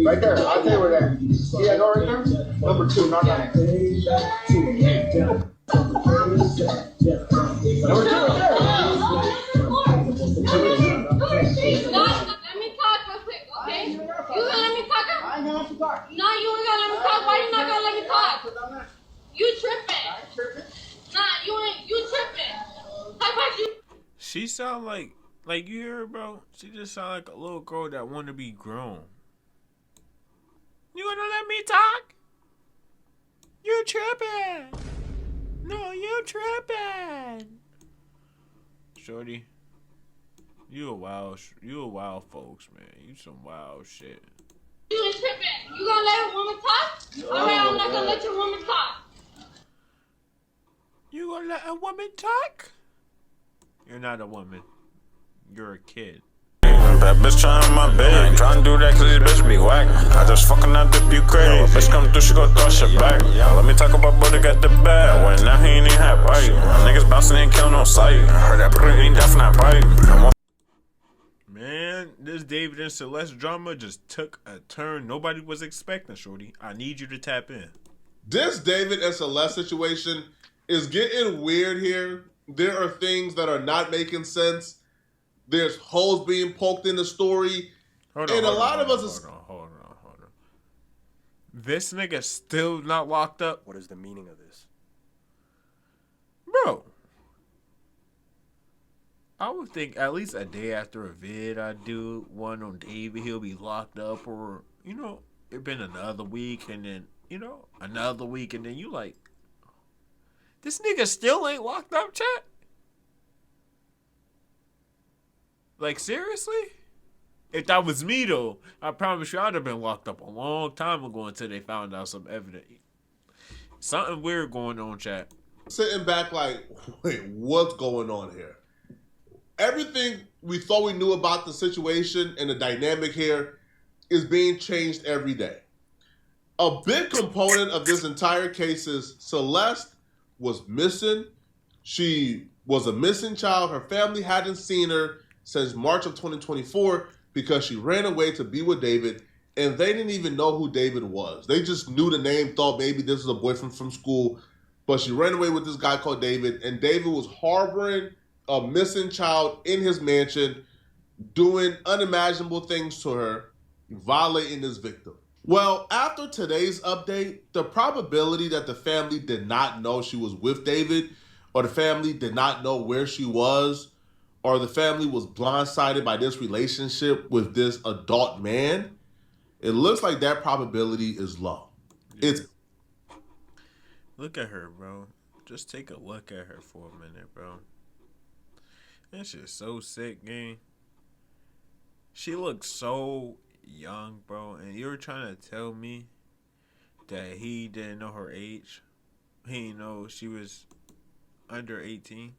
Right there. I'll tell you where that. See that door right there? Number 2, not 9. Number 2 right there. Let me talk real quick, okay? You gonna let me talk? I ain't gonna let you talk. No, you ain't gonna let me talk. Why you not gonna let me talk? You tripping? Nah, you tripping? How about you? She sound like you hear her, bro? She just sound like a little girl that want to be grown. You gonna let me talk? You tripping? No, you tripping. Shorty, you a wild folks, man. You some wild shit. You ain't tripping. You gonna let a woman talk? Alright, I'm not gonna let your woman talk. You gonna let a woman talk? You're not a woman. You're a kid. That bitch trying my bed. Trying to do that cause this bitch be whack. I just fucking out dip you crazy. Bitch come through, she gon' throw shit back. Let me talk about brother got the bag. When now he ain't even had bite. Niggas bouncing ain't killing on sight. Heard that brother ain't definitely bite. Man, this David and Celeste drama just took a turn nobody was expecting, shorty. I need you to tap in. This David and Celeste situation is getting weird here. There are things that are not making sense. There's holes being poked in the story. Hold on. This nigga still not locked up? What is the meaning of this? Bro. I would think at least a day after a vid I do one on David, he'll be locked up, or, you know, it been another week and then, you know, another week and then you like, this nigga still ain't locked up, chat? Like, seriously? If that was me, though, I promise you I'd have been locked up a long time ago until they found out some evidence. Something weird going on, chat. Sitting back like, wait, what's going on here? Everything we thought we knew about the situation and the dynamic here is being changed every day. A big component of this entire case is Celeste was missing. She was a missing child. Her family hadn't seen her since March of 2024 because she ran away to be with David, and they didn't even know who David was. They just knew the name, thought maybe this was a boyfriend from school, but she ran away with this guy called David, and David was harboring a missing child in his mansion, doing unimaginable things to her, violating his victim. Well, after today's update, the probability that the family did not know she was with David, or the family did not know where she was, or the family was blindsided by this relationship with this adult man, it looks like that probability is low. Yeah. Look at her, bro. Just take a look at her for a minute, bro. That shit's so sick, gang. She looks so young, bro. And you're trying to tell me that he didn't know her age? He didn't know she was under 18?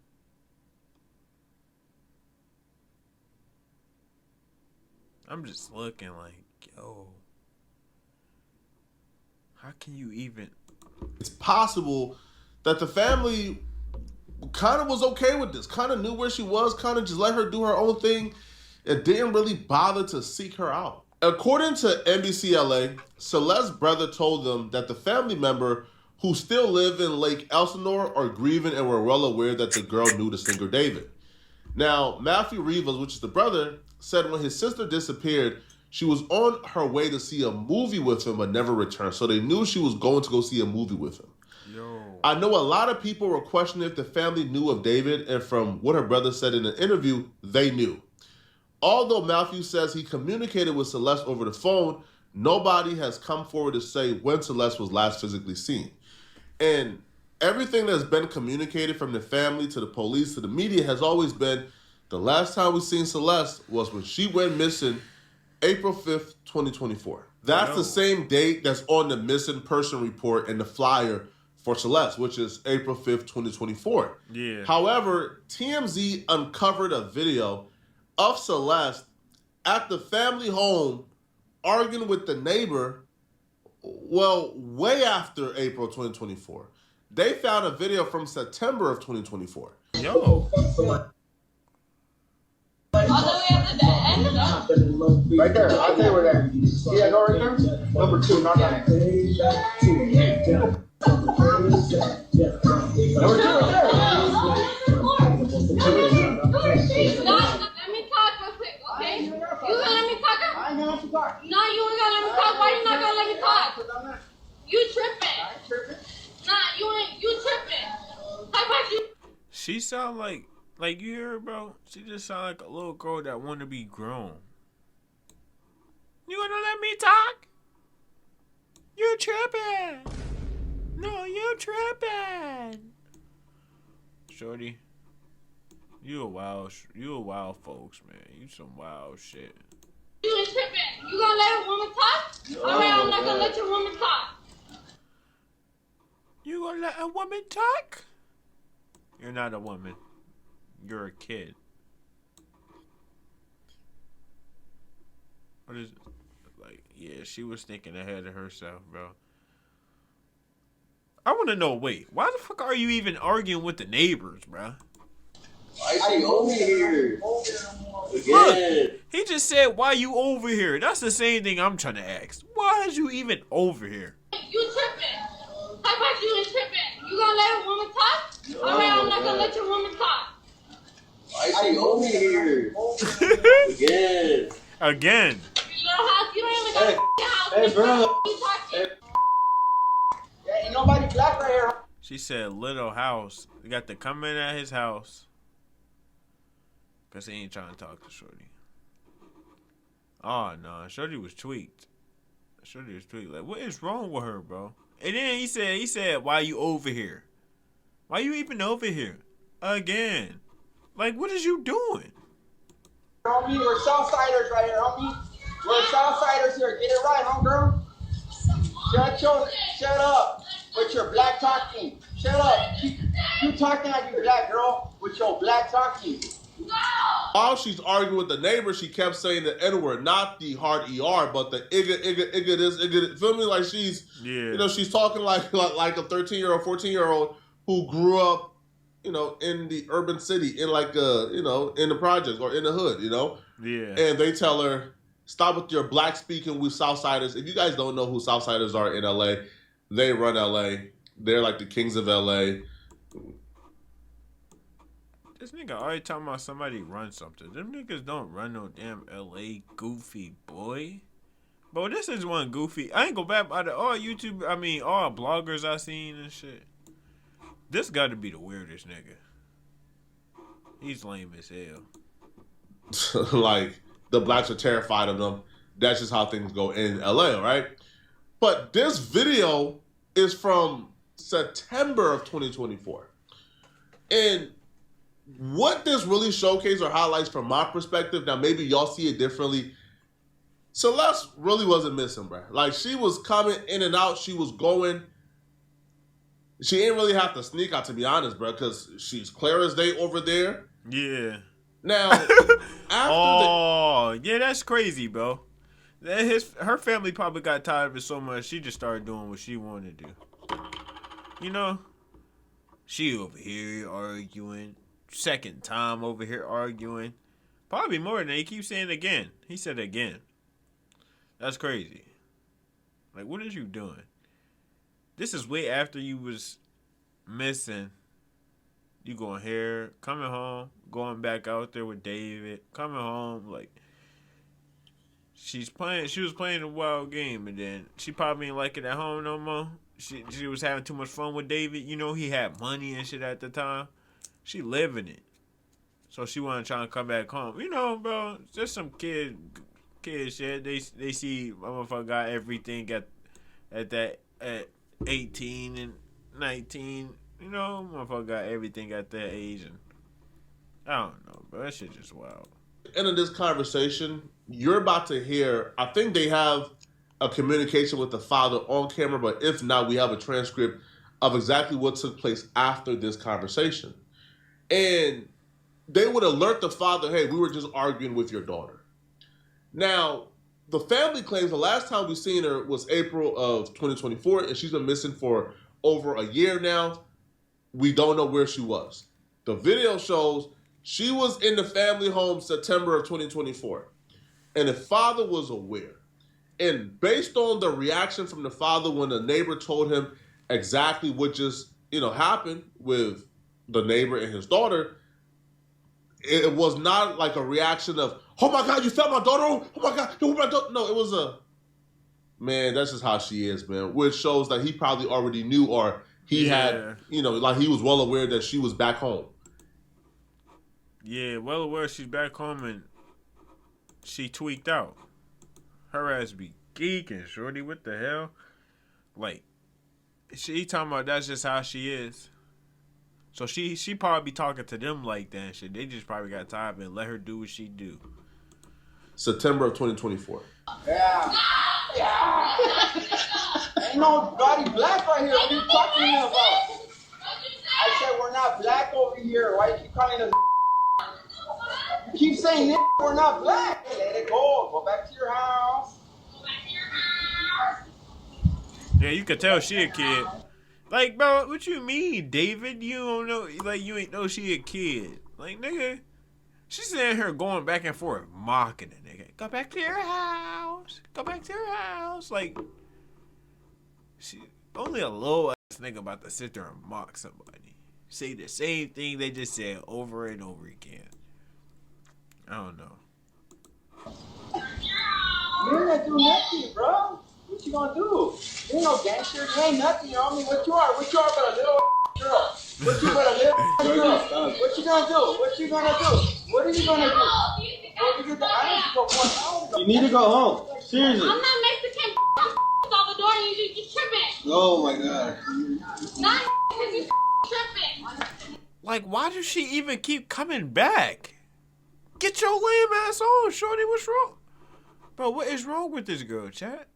I'm just looking like, yo, how can you even? It's possible that the family kind of was okay with this, kind of knew where she was, kind of just let her do her own thing, and didn't really bother to seek her out. According to NBC LA, Celeste's brother told them that the family member who still live in Lake Elsinore are grieving and were well aware that the girl knew the singer David. Now, Matthew Rivas, which is the brother, said when his sister disappeared, she was on her way to see a movie with him but never returned. So they knew she was going to go see a movie with him. Yo. I know a lot of people were questioning if the family knew of David, and from what her brother said in an interview, they knew. Although Matthew says he communicated with Celeste over the phone, nobody has come forward to say when Celeste was last physically seen. And everything that's been communicated from the family to the police to the media has always been the last time we seen Celeste was when she went missing April 5th, 2024. That's the same date that's on the missing person report and the flyer for Celeste, which is April 5th, 2024. Yeah. However, TMZ uncovered a video of Celeste at the family home arguing with the neighbor, well, way after April 2024. They found a video from September of 2024. Yo. All the way up to the end? Right there. I'll tell you where that. See that door right there? Number 2, not 9. Number 2 right there. Let me talk real quick, okay? You gonna let me talk? I ain't gonna let you talk. No, you ain't gonna let me talk. Why you not gonna let me talk? You tripping? I ain't tripping. Nah, you tripping. How about you? She sound like you hear her, bro? She just sound like a little girl that want to be grown. You gonna let me talk? You tripping? No, you tripping. Shorty, you a wild folks, man. You some wild shit. You ain't tripping. You gonna let a woman talk? Alright, I'm not gonna let your woman talk. You gonna let a woman talk? You're not a woman. You're a kid. What is it? Like, yeah, she was thinking ahead of herself, bro. I want to know, wait, why the fuck are you even arguing with the neighbors, bro? Why is she over here? Look, he just said, why you over here? That's the same thing I'm trying to ask. Why is you even over here? You tripping. How about you ain't tripping? You gonna let a woman talk? Alright, I'm not gonna let your woman talk. Why is she over here? Again. Your little house, you ain't even got a house. Hey, bro. You talking? Yeah, ain't nobody black right here. She said, little house. You got to come in at his house. Because he ain't trying to talk to Shorty. Oh, no. Shorty was tweaked. Like, what is wrong with her, bro? And then he said, why you over here? Why you even over here? Again. Like, what is you doing? Homie, we're Southsiders right here, homie. We're Southsiders here. Get it right, homegirl. Shut up with your black talking. Shut up. You talking like you black girl with your black talking. While she's arguing with the neighbor, she kept saying the N-word, not the hard ER, but the igga this, igga. Feel me? Like she's, she's talking like a 13-year-old, 14-year-old who grew up, in the urban city, in like in the projects or in the hood, Yeah. And they tell her, stop with your black speaking with Southsiders. If you guys don't know who Southsiders are in LA, they run LA. They're like the kings of LA. This nigga already talking about somebody run something. Them niggas don't run no damn LA, goofy boy. Bro, this is one goofy. I ain't go back by all bloggers I seen and shit. This got to be the weirdest nigga. He's lame as hell. Like, the blacks are terrified of them. That's just how things go in LA, right? But this video is from September of 2024. And what this really showcases or highlights from my perspective, now maybe y'all see it differently, Celeste really wasn't missing, bro. Like, she was coming in and out. She was going. She didn't really have to sneak out, to be honest, bro, because she's clear as day over there. Yeah. Now, after yeah, that's crazy, bro. Her family probably got tired of it so much, she just started doing what she wanted to do. She over here arguing. Second time over here arguing. Probably more than he keeps saying again. He said again. That's crazy. Like, what is you doing? This is way after you was missing. You going here, coming home, going back out there with David, coming home, like she was playing a wild game, and then she probably ain't like it at home no more. She was having too much fun with David. He had money and shit at the time. She living it. So she wasn't trying to come back home. Bro, just some kid shit. They see motherfucker got everything at 18 and 19. Motherfucker got everything at that age, and I don't know, bro. That shit just wild. End of this conversation, you're about to hear, I think they have a communication with the father on camera, but if not, we have a transcript of exactly what took place after this conversation. And they would alert the father, hey, we were just arguing with your daughter. Now, the family claims the last time we seen her was April of 2024, and she's been missing for over a year now. We don't know where she was. The video shows she was in the family home September of 2024. And the father was aware. And based on the reaction from the father when the neighbor told him exactly what just, happened with the neighbor and his daughter, it was not like a reaction of, oh my God, you felt my daughter? Oh my God, you my daughter? No, it was a, man, that's just how she is, man. Which shows that he probably already knew, or he had, like he was well aware that she was back home. Yeah, well aware she's back home and she tweaked out. Her ass be geeking, shorty. What the hell? Like, she talking about that's just how she is. So she probably be talking to them like that and shit. They just probably got tired and let her do what she do. September of 2024. Yeah. Ain't no bloody black right here. What are you talking about? I said we're not black over here. Why you keep calling us? You keep saying we're not black. Hey, let it go. Go back to your house. Yeah, you could tell she a kid. Like, bro, what you mean, David? You don't know, like, you ain't know she a kid. Like, nigga, she's sitting here going back and forth, mocking the nigga. Go back to your house. Go back to your house. Like, she only a low ass nigga about to sit there and mock somebody. Say the same thing they just said over and over again. I don't know. You're not doing nothing, bro. What you gonna do? You ain't no gangster. You ain't nothing. You know what I mean? What you are? What you are but a little girl? What you but a little girl? What you gonna do? What you gonna do? What are you gonna do? What are you gonna do? I need to go home. You need to go home. Seriously. I'm not Mexican. I'm Salvador and you tripping. Oh my God. Not because you tripping. Like, why does she even keep coming back? Get your lame ass on, shorty. What's wrong? Bro, what is wrong with this girl, chat?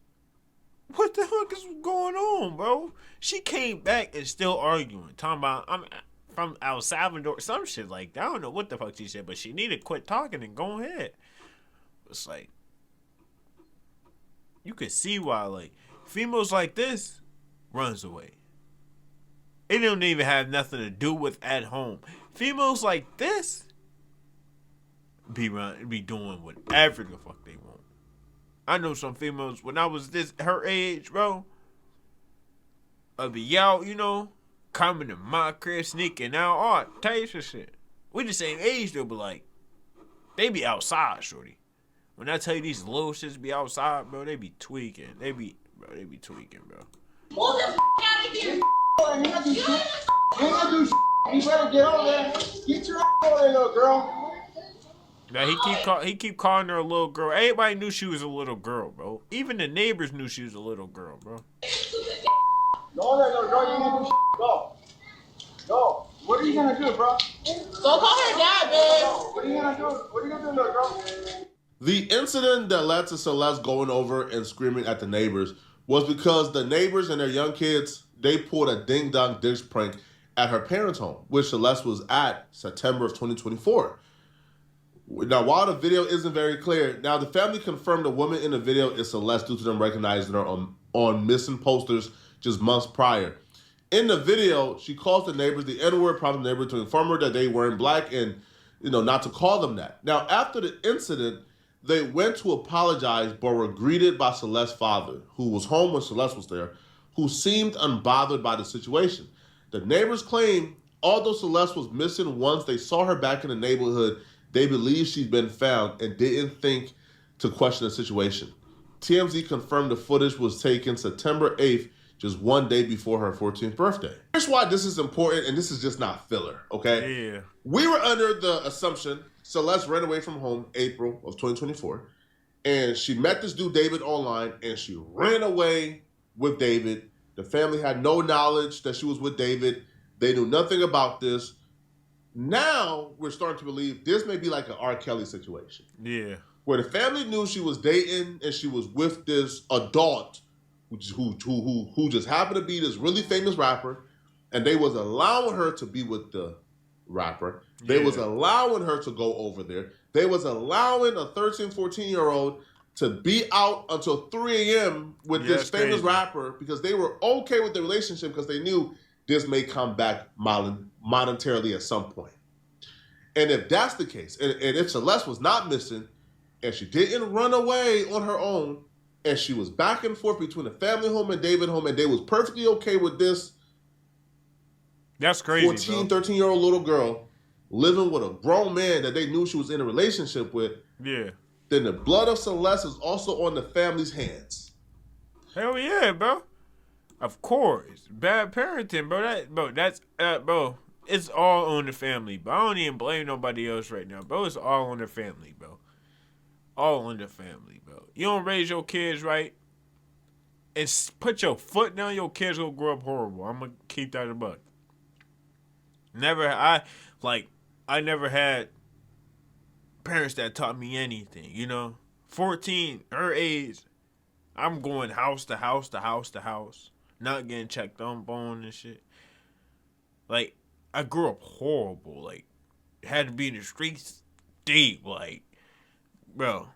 What the fuck is going on, bro? She came back and still arguing. Talking about, I'm from El Salvador, some shit like that. I don't know what the fuck she said, but she need to quit talking and go ahead. It's like, you can see why, like, females like this runs away. It don't even have nothing to do with at home. Females like this be doing whatever the fuck they want. I know some females, when I was her age, bro, I'd be out, coming to my crib, sneaking out, all types of shit. We the same age, though, but, like, they be outside, shorty. When I tell you these little shits be outside, bro, they be tweaking. They be tweaking, bro. Pull the out of here. You ain't gonna do shit. You better get over there. Get your over there, little girl. Now he keep calling her a little girl. Everybody knew she was a little girl, bro. Even the neighbors knew she was a little girl, bro. Go there, little girl. You ain't gonna do shit. Go. Go. What are you gonna do, bro? Go call her dad, babe. What are you gonna do? What are you gonna do, little girl? The incident that led to Celeste going over and screaming at the neighbors was because the neighbors and their young kids, they pulled a ding-dong ditch prank at her parents' home, which Celeste was at September of 2024. Now, while the video isn't very clear, now the family confirmed the woman in the video is Celeste due to them recognizing her on missing posters just months prior. In the video, she calls the neighbors the N-word, prompting the neighbor to inform her that they weren't black and, not to call them that. Now, after the incident, they went to apologize, but were greeted by Celeste's father, who was home when Celeste was there, who seemed unbothered by the situation. The neighbors claim, although Celeste was missing once they saw her back in the neighborhood, they believe she's been found and didn't think to question the situation. TMZ confirmed the footage was taken September 8th, just one day before her 14th birthday. Here's why this is important, and this is just not filler, okay? Yeah. We were under the assumption Celeste ran away from home April of 2024, and she met this dude David online, and she ran away with David. The family had no knowledge that she was with David. They knew nothing about this. Now we're starting to believe this may be like an R. Kelly situation. Yeah. Where the family knew she was dating and she was with this adult who just happened to be this really famous rapper, and they was allowing her to be with the rapper. They was allowing her to go over there. They was allowing a 13, 14-year-old to be out until 3 a.m. with this famous rapper because they were okay with the relationship because they knew this may come back monetarily at some point. And if that's the case, and if Celeste was not missing, and she didn't run away on her own, and she was back and forth between the family home and David home, and they was perfectly okay with this. That's crazy, 14, bro. 13-year-old little girl living with a grown man that they knew she was in a relationship with. Yeah. Then the blood of Celeste is also on the family's hands. Hell yeah, bro. Of course. Bad parenting, bro. Bro, it's all on the family, bro. I don't even blame nobody else right now, bro. It's all on the family, bro. All on the family, bro. You don't raise your kids right and put your foot down, your kids will grow up horrible. I'm gonna keep that a buck. I never had parents that taught me anything, you know? 14, her age, I'm going house to house to house to house, not getting checked on and shit. Like, I grew up horrible. Like, had to be in the streets deep. Like, bro,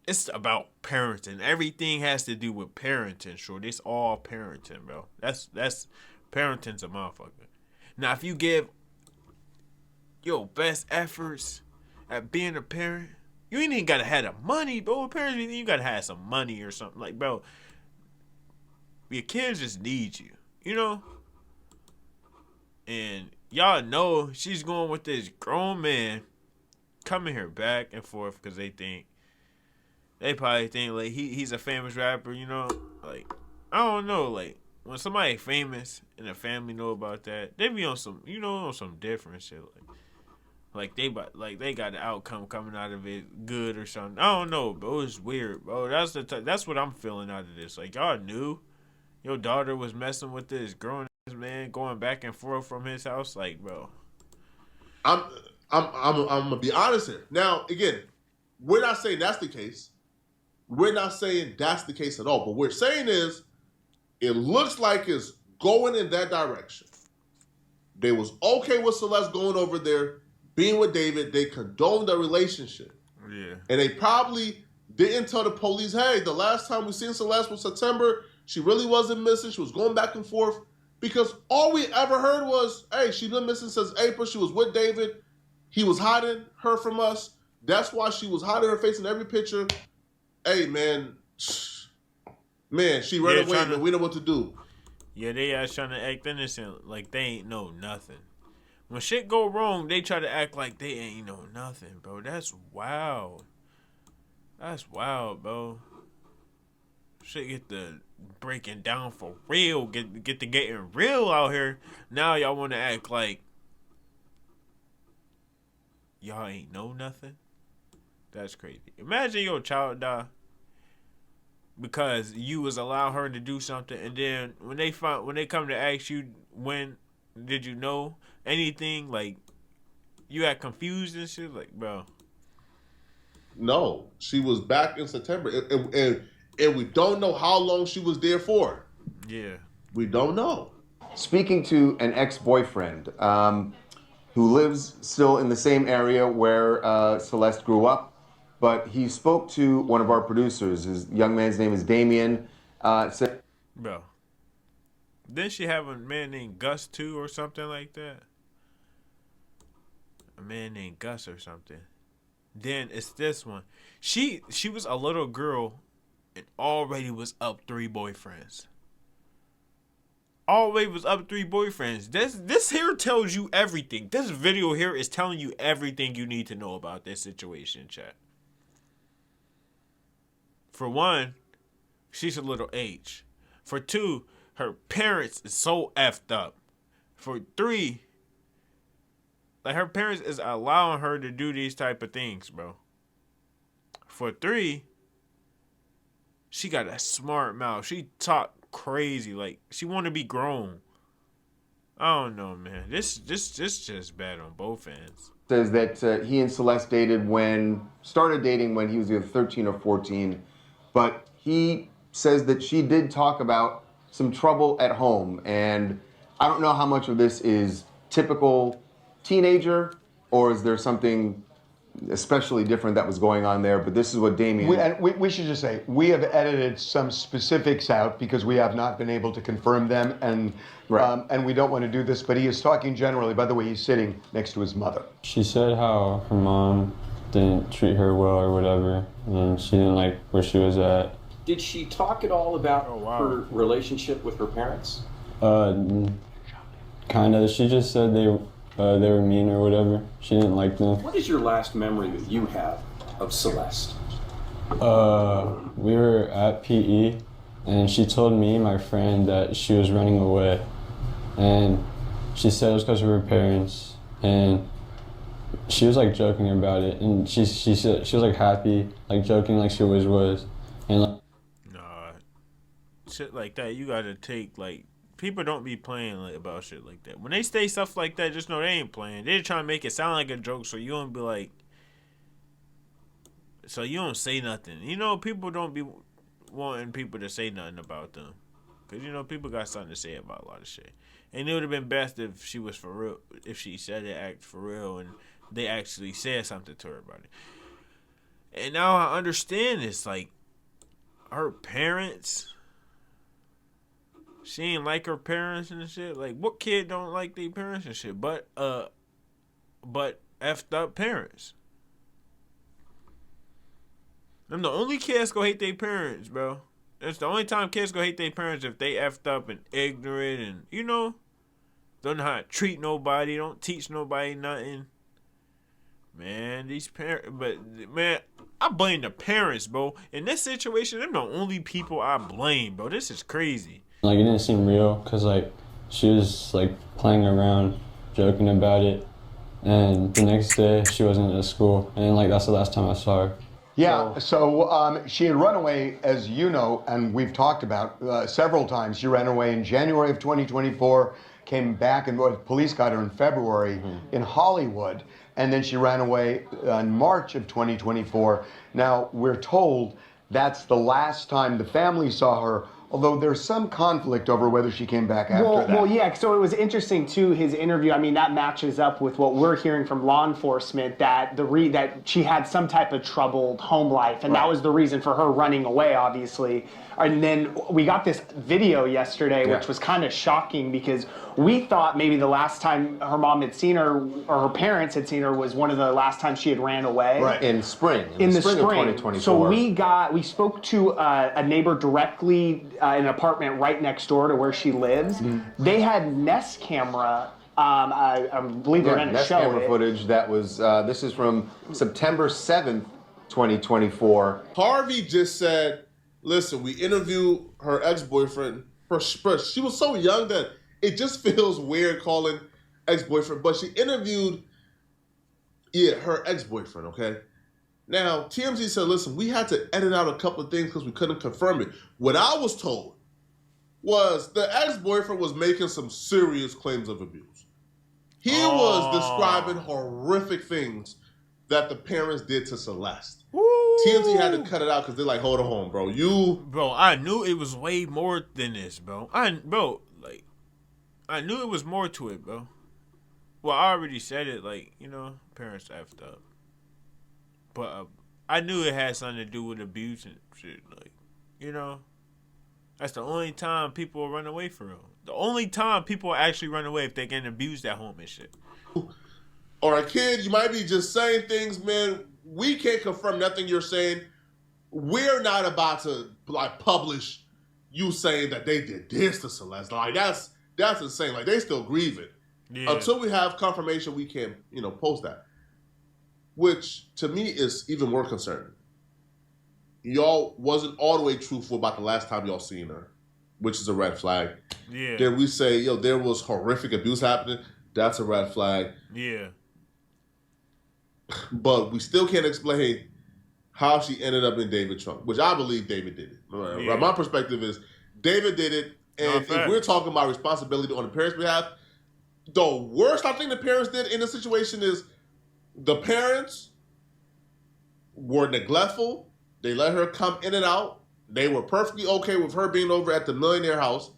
it's about parenting. Everything has to do with parenting, short. It's all parenting, bro. That's parenting's a motherfucker. Now, if you give your best efforts at being a parent, you ain't even gotta have the money, bro. Parents, you gotta have some money or something. Like, bro, your kids just need you, you know? And y'all know she's going with this grown man coming here back and forth because they probably think, like, he's a famous rapper, you know? Like, I don't know, like, when somebody famous and the family know about that, they be on some, you know, on some different shit. Like they got the outcome coming out of it good or something. I don't know, bro. It's weird, bro. That's what I'm feeling out of this. Like, y'all knew your daughter was messing with this grown ass man going back and forth from his house. Like, bro. I'm gonna be honest here. Now, again, we're not saying that's the case. We're not saying that's the case at all. But what we're saying is, it looks like it's going in that direction. They was okay with Celeste going over there, being with David. They condoned their relationship. Yeah. And they probably didn't tell the police, hey, the last time we seen Celeste was September. She really wasn't missing. She was going back and forth. Because all we ever heard was, hey, she's been missing since April. She was with David. He was hiding her from us. That's why she was hiding her face in every picture. Hey, man, she ran away, and we know what to do. Yeah, they are trying to act innocent, like they ain't know nothing. When shit go wrong, they try to act like they ain't know nothing, bro. That's wild. That's wild, bro. Shit get the breaking down for real. Get to getting real out here. Now y'all want to act like y'all ain't know nothing. That's crazy. Imagine your child die because you was allowing her to do something, and then when they come to ask you, when did you know anything, like, you got confused and shit, like, bro. No, she was back in September, and we don't know how long she was there for. Yeah, we don't know. Speaking to an ex-boyfriend who lives still in the same area where Celeste grew up, but he spoke to one of our producers. His young man's name is Damien. Said, bro, didn't she have a man named Gus too, or something like that? A man named Gus or something. Then it's this one. She was a little girl and already was up 3 boyfriends. Already was up 3 boyfriends. This here tells you everything. This video here is telling you everything you need to know about this situation, chat. For one, she's a little H. For 2, her parents is so effed up. For 3, like, her parents is allowing her to do these type of things, bro. For 3, she got a smart mouth. She talk crazy, like she want to be grown. I don't know, man. This just bad on both ends. Says that he and Celeste started dating when he was either 13 or 14, but he says that she did talk about some trouble at home, and I don't know how much of this is typical teenager, or is there something especially different that was going on there, but this is what Damien... We should just say, we have edited some specifics out because we have not been able to confirm them, and Right. And we don't want to do this, but he is talking generally. By the way, he's sitting next to his mother. She said how her mom didn't treat her well or whatever, and she didn't like where she was at. Did she talk at all about her relationship with her parents? Kind of. She just said they were mean or whatever. She didn't like them. What is your last memory that you have of Celeste? We were at PE, and she told me and my friend that she was running away, and she said it was because of her parents, and she was like joking about it, and she said she was like happy, like joking like she always was, and like. Nah, shit like that you gotta take like. People don't be playing like about shit like that. When they say stuff like that, just know they ain't playing. They're trying to make it sound like a joke, so you don't be like. So you don't say nothing. You know, people don't be wanting people to say nothing about them, cause you know people got something to say about a lot of shit. And it would have been best if she was for real, if she said it, act for real, and they actually said something to her about it. And now I understand this. Like, her parents. She ain't like her parents and shit. Like, what kid don't like their parents and shit? But effed up parents. Them the only kids gonna hate their parents, bro. That's the only time kids gonna hate their parents if they effed up and ignorant and, you know, don't know how to treat nobody, don't teach nobody nothing. Man, these parents, but man, I blame the parents, bro. In this situation, they're the only people I blame, bro. This is crazy. Like, it didn't seem real, because, like, she was, like, playing around, joking about it, and the next day, she wasn't at school, and, like, that's the last time I saw her. Yeah, so she had run away, as you know, and we've talked about several times. She ran away in January of 2024, came back, and police got her in February in Hollywood, and then she ran away in March of 2024. Now, we're told that's the last time the family saw her, although there's some conflict over whether she came back after that. Well, yeah, so it was interesting, too, his interview. I mean, that matches up with what we're hearing from law enforcement, that that she had some type of troubled home life, and that was the reason for her running away, obviously. And then we got this video yesterday, which was kind of shocking, because we thought maybe the last time her mom had seen her, or her parents had seen her, was one of the last times she had ran away. Right, in spring. In the spring of 2024. So we spoke to a neighbor directly in an apartment right next door to where she lives. They had Nest camera. I believe they're going to Nest show camera it. footage that was, this is from September 7th, 2024. Harvey just said, listen, we interviewed her ex-boyfriend. She was so young that it just feels weird calling ex-boyfriend, but she interviewed, her ex-boyfriend, okay? Now, TMZ said, listen, we had to edit out a couple of things because we couldn't confirm it. What I was told was the ex-boyfriend was making some serious claims of abuse. He was describing horrific things that the parents did to Celeste. TMZ had to cut it out because they're like, hold on, bro. Bro, I knew it was way more than this, bro. I knew it was more to it, bro. Well, I already said it, like, you know, parents effed up. But I knew it had something to do with abuse and shit, like, you know. That's the only time people will run away for real. The only time people will actually run away if they get abused at home and shit. Or a kid, you might be just saying things, man. We can't confirm nothing you're saying. We're not about to like publish you saying that they did this to Celeste. Like that's insane. Like they still grieving. Yeah. Until we have confirmation, we can't, post that. Which to me is even more concerning. Y'all wasn't all the way truthful about the last time y'all seen her, which is a red flag. Yeah. Then we say, there was horrific abuse happening. That's a red flag. Yeah. But we still can't explain how she ended up in David's trunk, which I believe David did it. Yeah. My perspective is David did it, and if we're talking about responsibility on the parents' behalf, the worst I think the parents did in this situation is the parents were neglectful. They let her come in and out. They were perfectly okay with her being over at the millionaire house,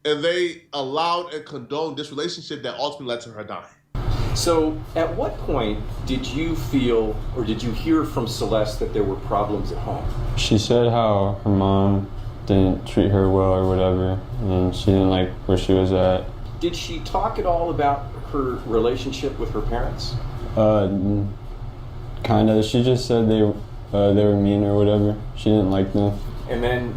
and they allowed and condoned this relationship that ultimately led to her dying. So, at what point did you feel, or did you hear from Celeste that there were problems at home? She said how her mom didn't treat her well or whatever, and she didn't like where she was at. Did she talk at all about her relationship with her parents? Kinda. She just said they were mean or whatever. She didn't like them. And then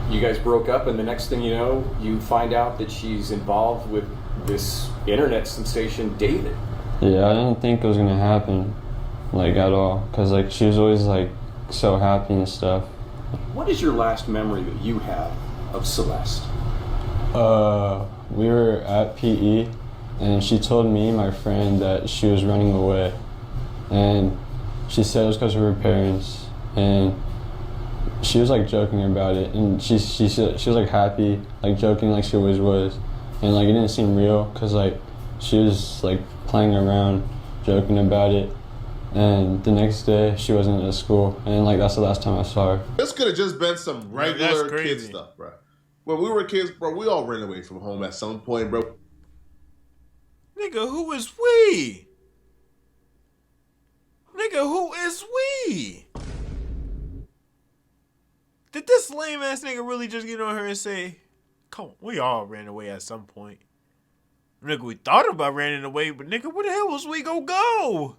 you guys broke up, and the next thing you know, you find out that she's involved with this internet sensation, David. Yeah, I didn't think it was gonna happen, like, at all. Cause like she was always like so happy and stuff. What is your last memory that you have of Celeste? We were at PE, and she told me, my friend, that she was running away, and she said it was because of her parents, and she was like joking about it, and she said she was like happy, like joking like she always was, and like it didn't seem real, cause like she was like playing around, joking about it, and the next day she wasn't at school, and like that's the last time I saw her. This could have just been some regular that's kid crazy. stuff, bro. When we were kids, bro, we all ran away from home at some point, bro. Nigga, who is we? Nigga, who is we? Did this lame ass nigga really just get on her and say, come on, we all ran away at some point? Nigga, we thought about running away, but nigga, where the hell was we gonna go?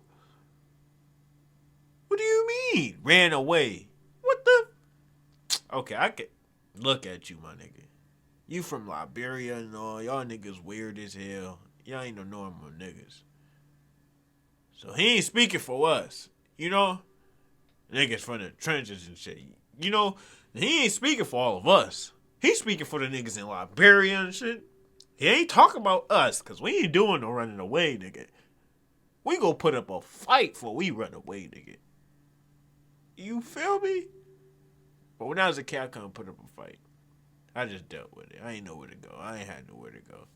What do you mean, ran away? What the? Okay, I can look at you, my nigga. You from Liberia and all, y'all niggas weird as hell. Y'all ain't no normal niggas. So he ain't speaking for us, you know? Niggas from the trenches and shit. You know, he ain't speaking for all of us. He's speaking for the niggas in Liberia and shit. He ain't talking about us, because we ain't doing no running away, nigga. We gonna put up a fight before we run away, nigga. You feel me? But when I was a kid, I couldn't put up a fight. I just dealt with it. I ain't know where to go. I ain't had nowhere to go.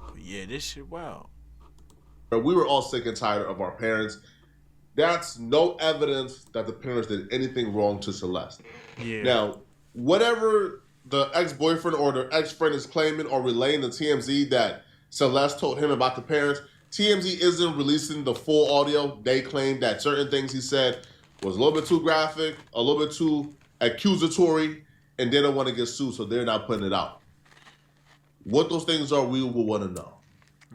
But yeah, this shit wild. We were all sick and tired of our parents. That's no evidence that the parents did anything wrong to Celeste. Yeah. Now, whatever the ex-boyfriend or the ex-friend is claiming or relaying to TMZ that Celeste told him about the parents, TMZ isn't releasing the full audio. They claim that certain things he said was a little bit too graphic, a little bit too accusatory, and they don't want to get sued, so they're not putting it out. What those things are, we will want to know.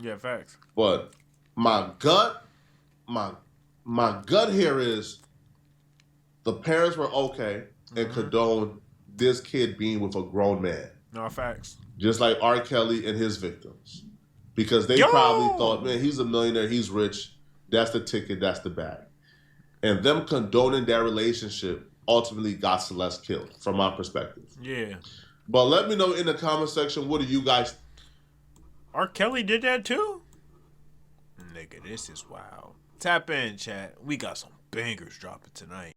Yeah, facts. But my gut here is the parents were okay and condone this kid being with a grown man. No, facts. Just like R. Kelly and his victims. Because they probably thought, man, he's a millionaire, he's rich, that's the ticket, that's the bag. And them condoning that relationship ultimately got Celeste killed, from my perspective. Yeah. But let me know in the comment section, what do you guys... R. Kelly did that too? Nigga, this is wild. Tap in, chat. We got some bangers dropping tonight.